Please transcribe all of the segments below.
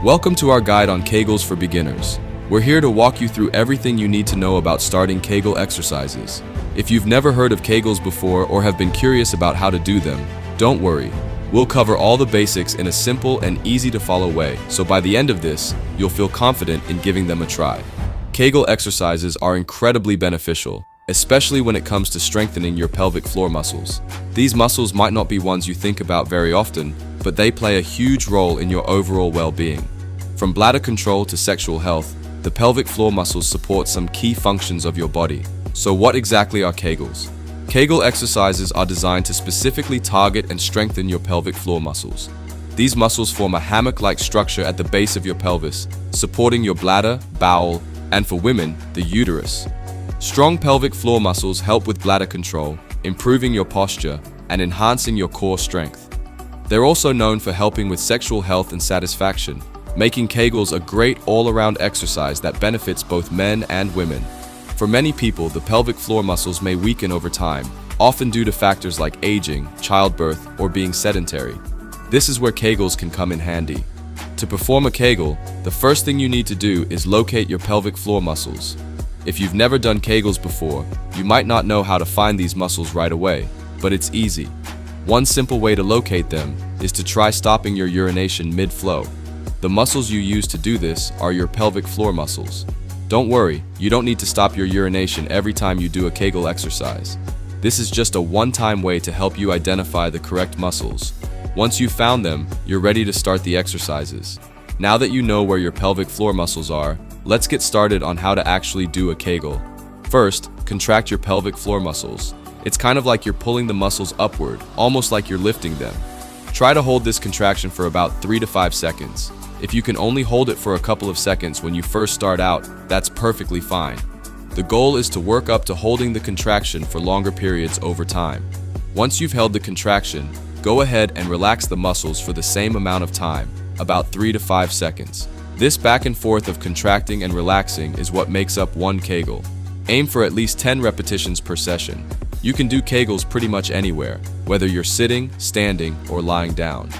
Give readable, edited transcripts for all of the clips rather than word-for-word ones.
Welcome to our guide on Kegels for beginners. We're here to walk you through everything you need to know about starting Kegel exercises. If you've never heard of Kegels before or have been curious about how to do them, don't worry. We'll cover all the basics in a simple and easy to follow way, so by the end of this, you'll feel confident in giving them a try. Kegel exercises are incredibly beneficial, especially when it comes to strengthening your pelvic floor muscles. These muscles might not be ones you think about very often, but they play a huge role in your overall well-being. From bladder control to sexual health, the pelvic floor muscles support some key functions of your body. So what exactly are Kegels? Kegel exercises are designed to specifically target and strengthen your pelvic floor muscles. These muscles form a hammock-like structure at the base of your pelvis, supporting your bladder, bowel, and for women, the uterus. Strong pelvic floor muscles help with bladder control, improving your posture, and enhancing your core strength. They're also known for helping with sexual health and satisfaction, making Kegels a great all-around exercise that benefits both men and women. For many people, the pelvic floor muscles may weaken over time, often due to factors like aging, childbirth, or being sedentary. This is where Kegels can come in handy. To perform a Kegel, the first thing you need to do is locate your pelvic floor muscles. If you've never done Kegels before, you might not know how to find these muscles right away, but it's easy. One simple way to locate them is to try stopping your urination mid-flow. The muscles you use to do this are your pelvic floor muscles. Don't worry, you don't need to stop your urination every time you do a Kegel exercise. This is just a one-time way to help you identify the correct muscles. Once you've found them, you're ready to start the exercises. Now that you know where your pelvic floor muscles are, let's get started on how to actually do a Kegel. First, contract your pelvic floor muscles. It's kind of like you're pulling the muscles upward, almost like you're lifting them. Try to hold this contraction for about 3 to 5 seconds. If you can only hold it for a couple of seconds when you first start out, that's perfectly fine. The goal is to work up to holding the contraction for longer periods over time. Once you've held the contraction, go ahead and relax the muscles for the same amount of time, about 3 to 5 seconds. This back and forth of contracting and relaxing is what makes up one Kegel. Aim for at least 10 repetitions per session. You can do Kegels pretty much anywhere, whether you're sitting, standing, or lying down.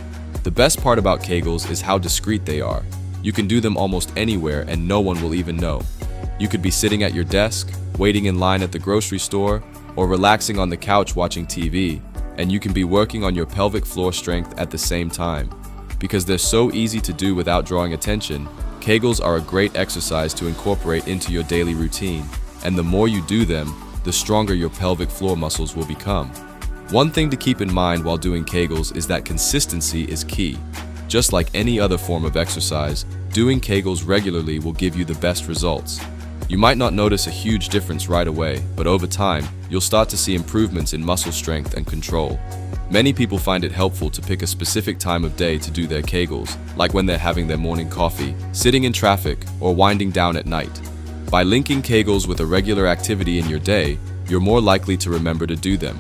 The best part about Kegels is how discreet they are. You can do them almost anywhere and no one will even know. You could be sitting at your desk, waiting in line at the grocery store, or relaxing on the couch watching TV, and you can be working on your pelvic floor strength at the same time. Because they're so easy to do without drawing attention, Kegels are a great exercise to incorporate into your daily routine, and the more you do them, the stronger your pelvic floor muscles will become. One thing to keep in mind while doing Kegels is that consistency is key. Just like any other form of exercise, doing Kegels regularly will give you the best results. You might not notice a huge difference right away, but over time, you'll start to see improvements in muscle strength and control. Many people find it helpful to pick a specific time of day to do their Kegels, like when they're having their morning coffee, sitting in traffic, or winding down at night. By linking Kegels with a regular activity in your day, you're more likely to remember to do them.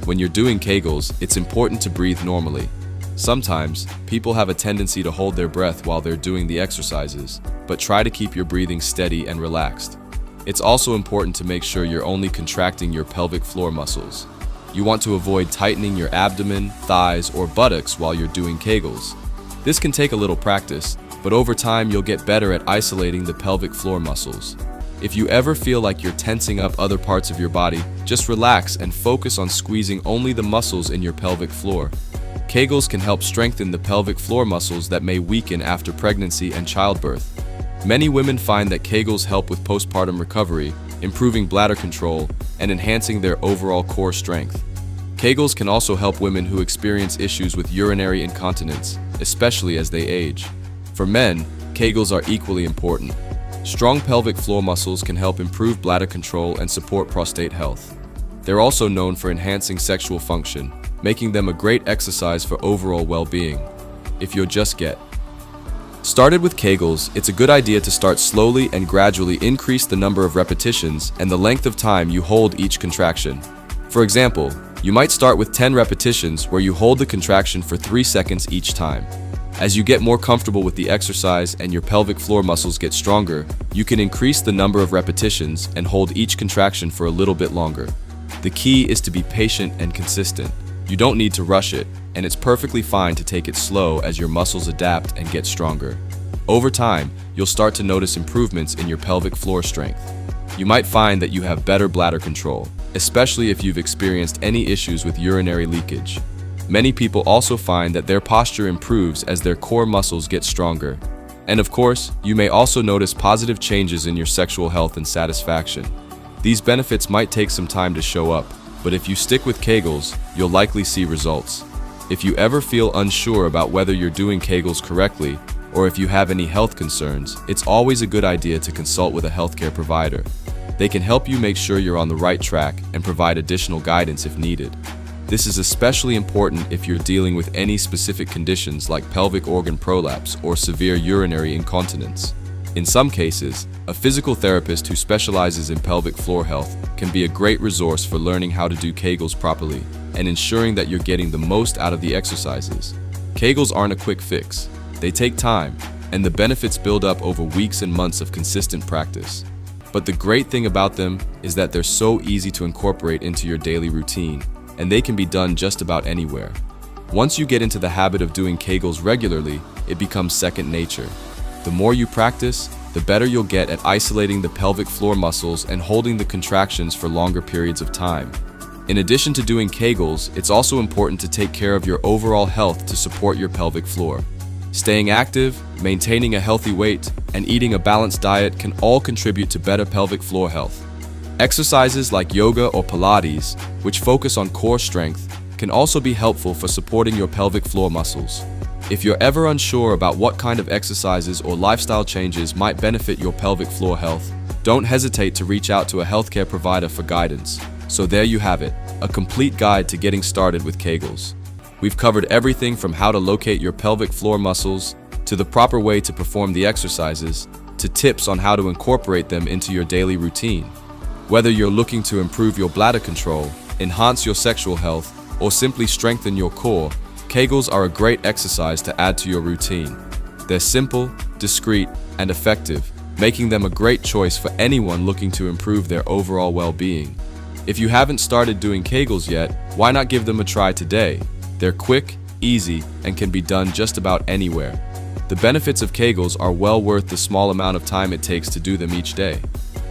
When you're doing Kegels, it's important to breathe normally. Sometimes, people have a tendency to hold their breath while they're doing the exercises, but try to keep your breathing steady and relaxed. It's also important to make sure you're only contracting your pelvic floor muscles. You want to avoid tightening your abdomen, thighs, or buttocks while you're doing Kegels. This can take a little practice, but over time you'll get better at isolating the pelvic floor muscles. If you ever feel like you're tensing up other parts of your body, just relax and focus on squeezing only the muscles in your pelvic floor. Kegels can help strengthen the pelvic floor muscles that may weaken after pregnancy and childbirth. Many women find that Kegels help with postpartum recovery, improving bladder control, and enhancing their overall core strength. Kegels can also help women who experience issues with urinary incontinence, especially as they age. For men, Kegels are equally important. Strong pelvic floor muscles can help improve bladder control and support prostate health. They're also known for enhancing sexual function, making them a great exercise for overall well-being. If you're just get started with Kegels, it's a good idea to start slowly and gradually increase the number of repetitions and the length of time you hold each contraction. For example, you might start with 10 repetitions where you hold the contraction for 3 seconds each time. As you get more comfortable with the exercise and your pelvic floor muscles get stronger, you can increase the number of repetitions and hold each contraction for a little bit longer. The key is to be patient and consistent. You don't need to rush it, and it's perfectly fine to take it slow as your muscles adapt and get stronger. Over time, you'll start to notice improvements in your pelvic floor strength. You might find that you have better bladder control, especially if you've experienced any issues with urinary leakage. Many people also find that their posture improves as their core muscles get stronger. And of course, you may also notice positive changes in your sexual health and satisfaction. These benefits might take some time to show up, but if you stick with Kegels, you'll likely see results. If you ever feel unsure about whether you're doing Kegels correctly, or if you have any health concerns, it's always a good idea to consult with a healthcare provider. They can help you make sure you're on the right track and provide additional guidance if needed. This is especially important if you're dealing with any specific conditions like pelvic organ prolapse or severe urinary incontinence. In some cases, a physical therapist who specializes in pelvic floor health can be a great resource for learning how to do Kegels properly and ensuring that you're getting the most out of the exercises. Kegels aren't a quick fix. They take time, and the benefits build up over weeks and months of consistent practice. But the great thing about them is that they're so easy to incorporate into your daily routine, and they can be done just about anywhere. Once you get into the habit of doing Kegels regularly, it becomes second nature. The more you practice, the better you'll get at isolating the pelvic floor muscles and holding the contractions for longer periods of time. In addition to doing Kegels, it's also important to take care of your overall health to support your pelvic floor. Staying active, maintaining a healthy weight, and eating a balanced diet can all contribute to better pelvic floor health. Exercises like yoga or Pilates, which focus on core strength, can also be helpful for supporting your pelvic floor muscles. If you're ever unsure about what kind of exercises or lifestyle changes might benefit your pelvic floor health, don't hesitate to reach out to a healthcare provider for guidance. So there you have it, a complete guide to getting started with Kegels. We've covered everything from how to locate your pelvic floor muscles, to the proper way to perform the exercises, to tips on how to incorporate them into your daily routine. Whether you're looking to improve your bladder control, enhance your sexual health, or simply strengthen your core, Kegels are a great exercise to add to your routine. They're simple, discreet, and effective, making them a great choice for anyone looking to improve their overall well-being. If you haven't started doing Kegels yet, why not give them a try today? They're quick, easy, and can be done just about anywhere. The benefits of Kegels are well worth the small amount of time it takes to do them each day.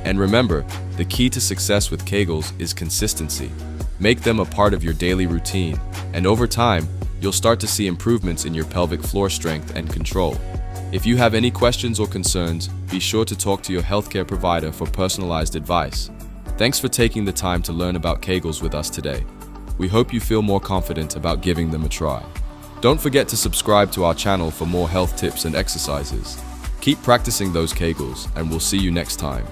And remember, the key to success with Kegels is consistency. Make them a part of your daily routine, and over time, you'll start to see improvements in your pelvic floor strength and control. If you have any questions or concerns, be sure to talk to your healthcare provider for personalized advice. Thanks for taking the time to learn about Kegels with us today. We hope you feel more confident about giving them a try. Don't forget to subscribe to our channel for more health tips and exercises. Keep practicing those Kegels, and we'll see you next time.